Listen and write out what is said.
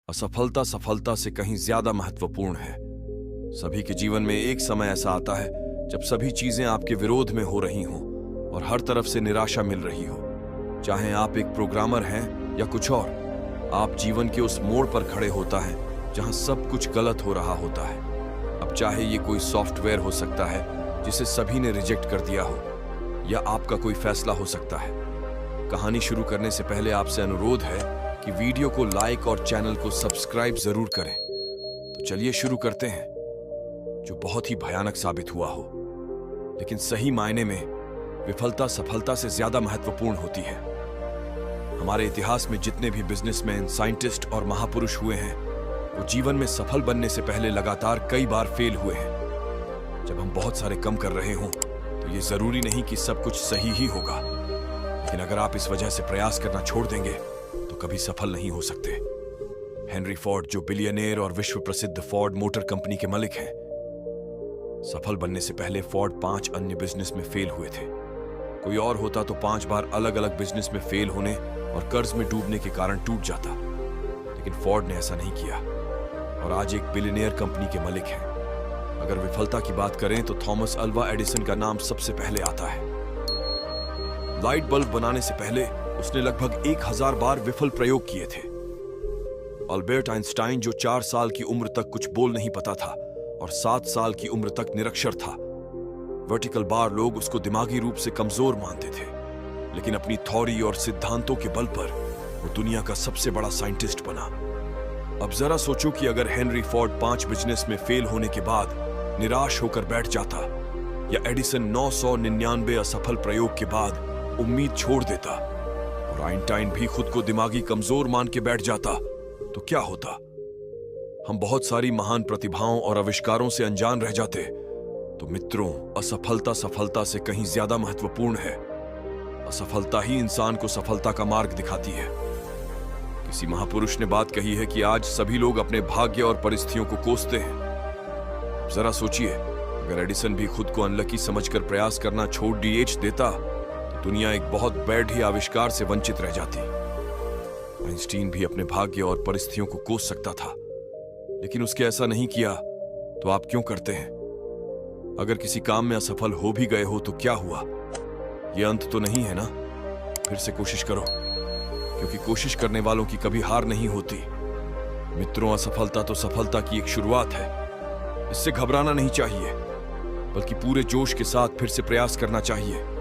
असफलता सफलता से कहीं ज्यादा महत्वपूर्ण है। सभी के जीवन में एक समय ऐसा आता है जब सभी चीजें आपके विरोध में हो रही हों और हर तरफ से निराशा मिल रही हो। चाहे आप एक प्रोग्रामर हैं या कुछ और, आप जीवन के उस मोड़ पर खड़े होता है जहां सब कुछ गलत हो रहा होता है। अब चाहे ये कोई सॉफ्टवेयर हो सकता है जिसे सभी ने रिजेक्ट कर दिया हो, या आपका कोई फैसला हो सकता है। कहानी शुरू करने से पहले आपसे अनुरोध है कि वीडियो को लाइक और चैनल को सब्सक्राइब जरूर करें। तो चलिए शुरू करते हैं, जो बहुत ही भयानक साबित हुआ हो, लेकिन सही मायने में विफलता सफलता से ज्यादा महत्वपूर्ण होती है। हमारे इतिहास में जितने भी बिजनेसमैन, साइंटिस्ट और महापुरुष हुए हैं, वो जीवन में सफल बनने से पहले लगातार कई बार फेल हुए हैं। जब हम बहुत सारे कम कर रहे हों तो ये जरूरी नहीं कि सब कुछ सही ही होगा, लेकिन अगर आप इस वजह से प्रयास करना छोड़ देंगे तो कभी सफल नहीं हो सकते। हेनरी फोर्ड, जो बिलियनेयर और विश्व प्रसिद्ध फोर्ड मोटर कंपनी के मालिक हैं, सफल बनने से पहले फोर्ड 5 अन्य बिजनेस में फेल हुए थे। कोई और होता तो 5 बार अलग अलग बिजनेस में फेल होने और कर्ज में डूबने के कारण टूट जाता, लेकिन फोर्ड ने ऐसा नहीं किया और आज एक बिलियनेयर कंपनी के मालिक हैं। अगर विफलता की बात करें तो थॉमस अल्वा एडिसन का नाम सबसे पहले आता है। लाइट बल्ब बनाने से पहले उसने लगभग 1000 बार विफल प्रयोग किए थे। अल्बर्ट आइंस्टाइन, जो 4 साल की उम्र तक कुछ बोल नहीं पता था और 7 साल की उम्र तक निरक्षर था, वर्टिकल बार लोग उसको दिमागी रूप से कमजोर मानते थे, लेकिन अपनी थ्योरी और सिद्धांतों के बल पर वो दुनिया का सबसे बड़ा साइंटिस्ट बना। अब जरा सोचो कि अगर हेनरी फोर्ड 5 बिजनेस में फेल होने के बाद निराश होकर बैठ जाता, या एडिसन 999 असफल प्रयोग के बाद उम्मीद छोड़ देता, और आइंस्टाइन भी खुद को दिमागी कमजोर मान के बैठ जाता, तो क्या होता? हम बहुत सारी महान प्रतिभाओं और आविष्कारों से अनजान रह जाते। तो मित्रों, असफलता सफलता से कहीं ज्यादा महत्वपूर्ण है। असफलता ही इंसान को सफलता का मार्ग दिखाती है। किसी महापुरुष ने बात कही है कि आज सभी लोग अपने भाग्य और परिस्थितियों को कोसते हैं। जरा सोचिए, अगर एडिसन भी खुद को अनलकी समझकर प्रयास करना छोड़ डीएच देता तो दुनिया एक बहुत बैड ही आविष्कार से वंचित रह जाती। आइंस्टीन भी अपने भाग्य और परिस्थितियों को कोस सकता था, लेकिन उसके ऐसा नहीं किया। तो आप क्यों करते हैं? अगर किसी काम में असफल हो भी गए हो तो क्या हुआ? यह अंत तो नहीं है ना? फिर से कोशिश करो, क्योंकि कोशिश करने वालों की कभी हार नहीं होती। मित्रों, असफलता तो सफलता की एक शुरुआत है। इससे घबराना नहीं चाहिए, बल्कि पूरे जोश के साथ फिर से प्रयास करना चाहिए।